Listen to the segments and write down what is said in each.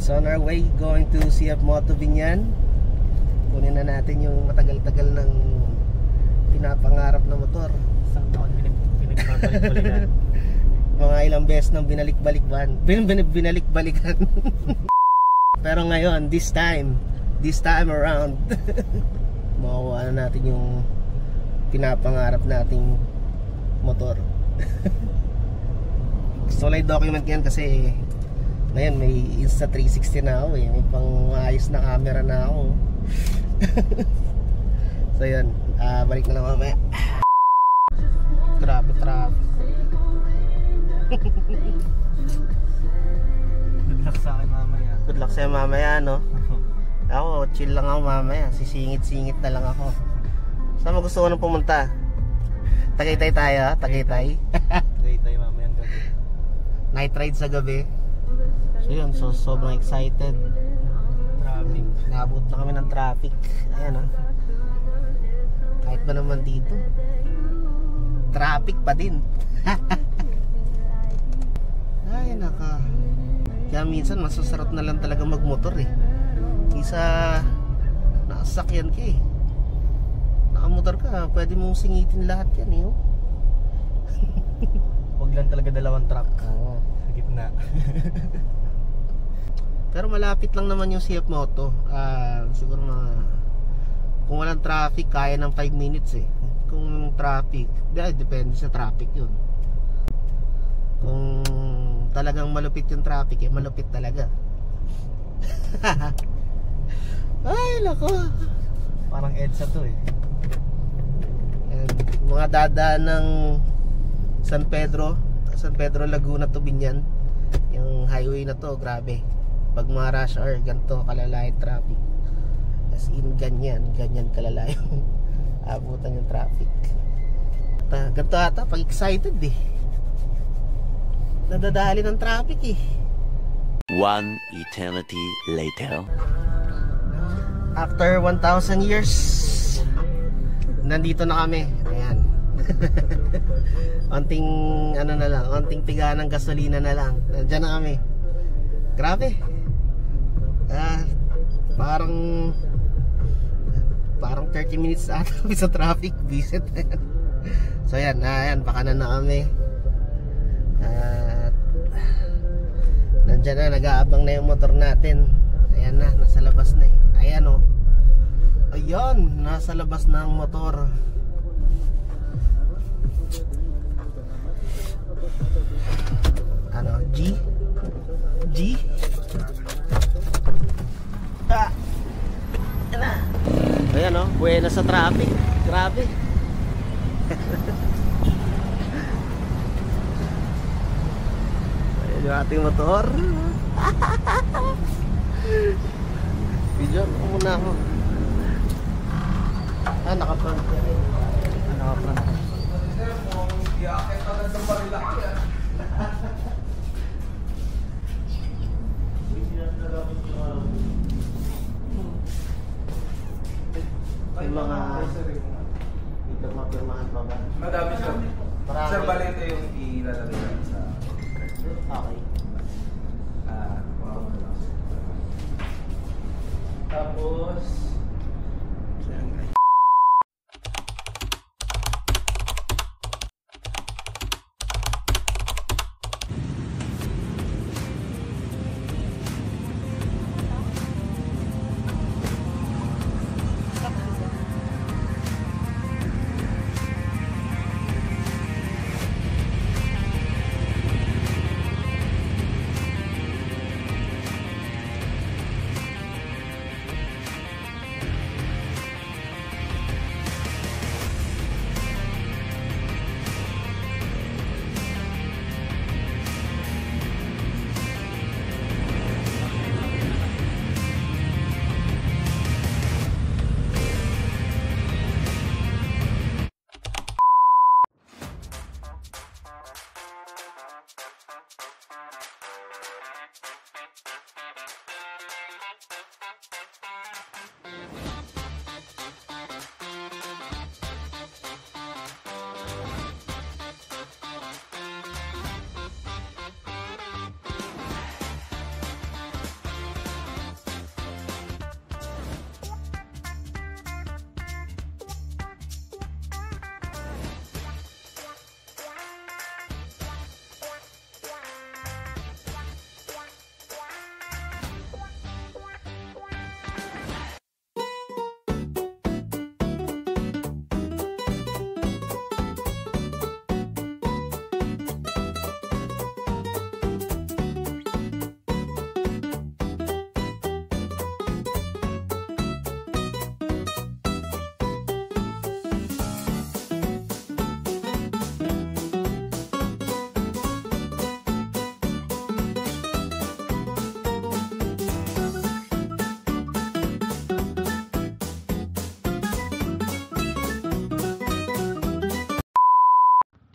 So on our way going to CF Moto Binyan. Kunin na natin yung matagal-tagal ng pinapangarap na motor. Isang taon pinagpapalik-balikan. Mga ilang beses nang binalik-balikan. Binalik-balikan. Pero ngayon, this time around, makuha na natin yung pinapangarap nating motor. Gusto lang i-document yan kasi ngayon may Insta360 na ako eh. May pang ayos na camera na ako. So yun, balik na lang mamaya. Grabe traffic. Good luck sa akin mamaya. Good luck sa'yo mamaya, no? Ako, chill lang ako mamaya. Sisingit-singit na lang ako. Saan mo gusto ko nang pumunta? Tagaytay tayo, Tagaytay. Tagaytay mamaya ang gabi. Night ride sa gabi. So yun, so sobrang excited. Traffic. Naabot na kami ng traffic. Ayan, ah. Kahit ba naman dito, traffic pa din. Ay, naka. Kaya minsan masasarap na lang talaga magmotor eh. Isa nakasakyan ka eh. Nakamotor ka, pwede mong singitin lahat yan eh. Oh. Huwag lang talaga dalawang truck. Oo. Sa gitna. Pero malapit lang naman yung CF Moto. Siguro mga, kung walang traffic, kaya ng 5 minutes eh. Kung traffic, depende sa traffic yun. Kung talagang malupit yung traffic eh, malupit talaga. Ay, lako. Parang EDSA to eh. And, mga dadaan ng San Pedro Laguna to Binyan. Yung highway na to, grabe. Pag mga rush hour, ganito kalalay traffic. As in, ganyan kalalay abutan yung traffic. Ganito ata, pag excited eh, nadadali ng traffic eh. One eternity later. After 1,000 years, nandito na kami. Ayan. Onting ano na lang, onting tiga ng gasolina na lang. Nandiyan na kami. Grabe. Parang 30 minutes ata kami sa traffic. Visit. So ayan, pakanan na kami. Nandiyan na, nag-aabang na yung motor natin. Ayan na, nasa labas na eh. Ayan o. Ayan, nasa labas na ang motor. Ano, G? Ayan na. Ayan o, buena sa traffic. Grabe. Ayan yung ating motor. Video ko muna ako. Naka-front ka rin. Naka-front. May mga dito mapirmahan pa ba? Madami sir. Marami. Sir, bali ito yung ilalagay natin sa Okay. tapos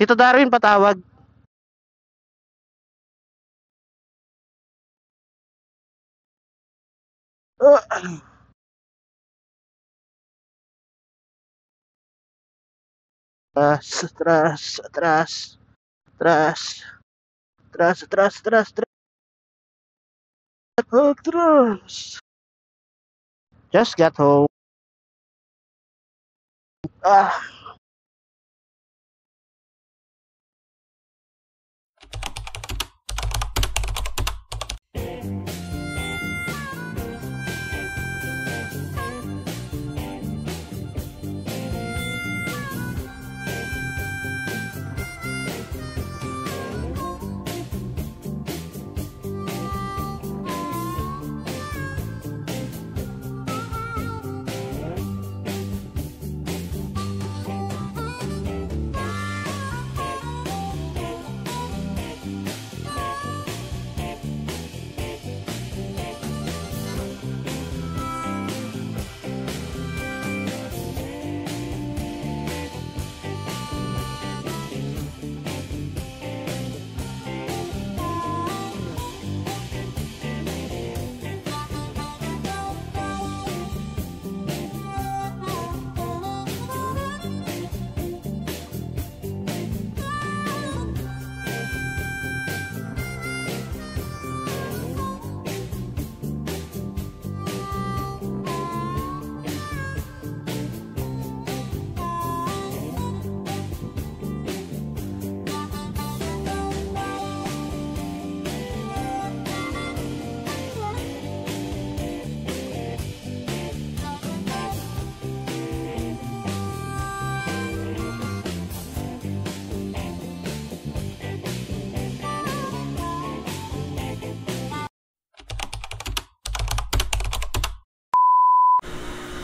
Tito Darwin, patawag. Atras, atras, atras, atras, atras, atras, atras, atras, atras. Just got home. Ah.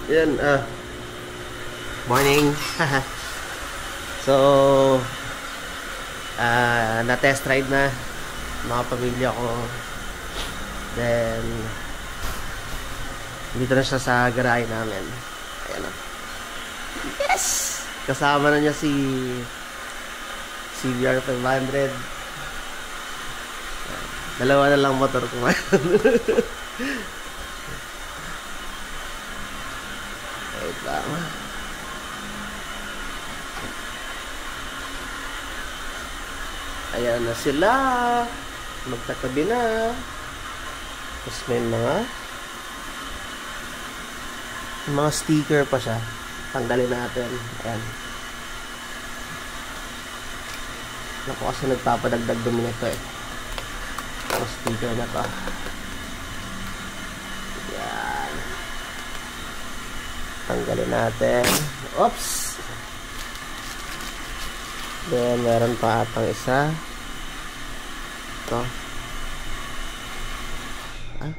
Yan, morning. So, na-test ride na mga pamilya ko. Then, dito na siya sa garahe namin. Ayan na. Yes! Kasama na niya si CBR 500. Dalawa na lang motor ko. Wait lang. Ayan na sila. Magkatabi na. Tapos may mga sticker pa siya. Tanggalin natin. Ayan. Naku, kasi nagpapadagdag dumi nito eh. Ang sticker na to. Ayan. Tanggalin natin. Oops! Then, meron pa atang isa. Ito. Ah?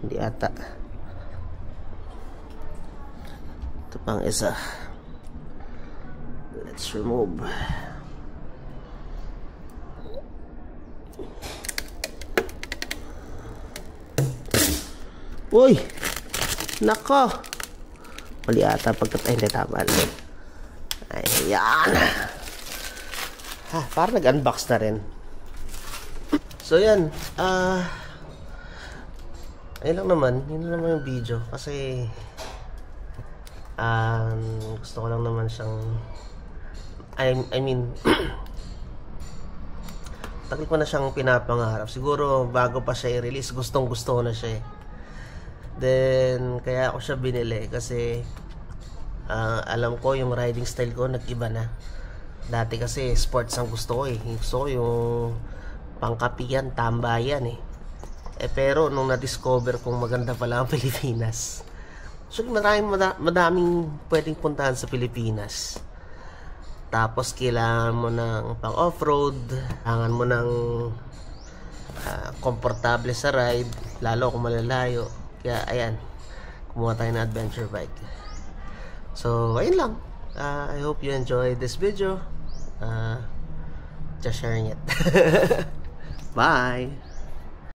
Hindi ata. Ito pang isa. Let's remove. Uy! Nako! Mali ata pagkatay. Hindi, tama. Ayan! Parang nag-unbox na rin. So, yan. Ayun lang naman. Yun lang naman yung video. Kasi, gusto ko lang naman siyang I mean tagal ko na siyang pinapangarap. Siguro bago pa siya i-release, gustong gusto ko na siya eh. Then kaya ako siya binili kasi alam ko yung riding style ko nag-iba na. Dati kasi sports ang gusto ko eh. Gusto ko yung pangkapiyan, tambayan eh. Pero nung na-discover kong maganda pala ang Pilipinas, so madaming pwedeng puntahan sa Pilipinas. Tapos kailangan mo ng pang off-road, kailangan mo ng komportable sa ride, lalo kung malalayo. Kaya ayan, kumuha tayo ng adventure bike. So ayun lang. I hope you enjoyed this video. Just sharing it. Bye!